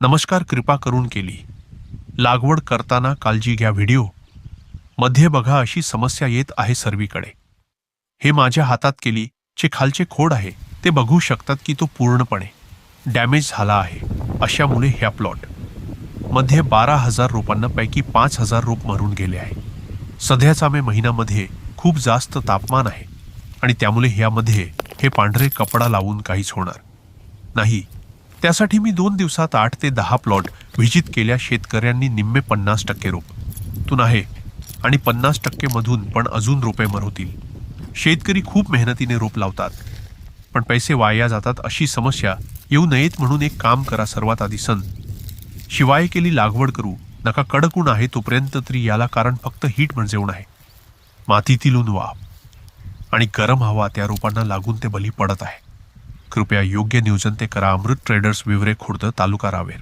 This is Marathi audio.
नमस्कार, कृपा करून केली. लागवड करताना काळजी घ्या. व्हिडिओ मध्ये बघा अशी समस्या येत आहे सर्वीकडे. हे माझ्या हातात केली चे खालचे खोड आहे ते बघू शकतात की तो पूर्णपणे डॅमेज झाला आहे. अशामुळे ह्या प्लॉट मध्ये 12,000 रोपांपैकी 5,000 रोप मरून गेले आहे. सध्याचा मे महिन्यामध्ये खूप जास्त तापमान आहे आणि त्यामुळे ह्यामध्ये हे पांढरे कपडा लावून काहीच होणार नाही. त्यासाठी मी 2 दिवसात 8 ते 10 प्लॉट व्हिजिट केल्या. शेतकऱ्यांनी निम्मे 50% रोप तून आहे आणि 50% मधून पण अजून रोपे मरवतील. शेतकरी खूप मेहनतीने रोप लावतात पण पैसे वाया जातात. अशी समस्या येऊ नयेत म्हणून एक काम करा. सर्वात आधी शिवाय केली लागवड करू नका. कडक ऊन आहे तोपर्यंत तरी याला कारण फक्त हीट म्हणजे ऊन आहे. मातीतील ऊन वाफ आणि गरम हवा त्या रोपांना लागून ते बली पडत आहे. कृपया योग्य नियोजन ते करा. अमृत ट्रेडर्स, विवरे खुर्द, तालुका रावेर.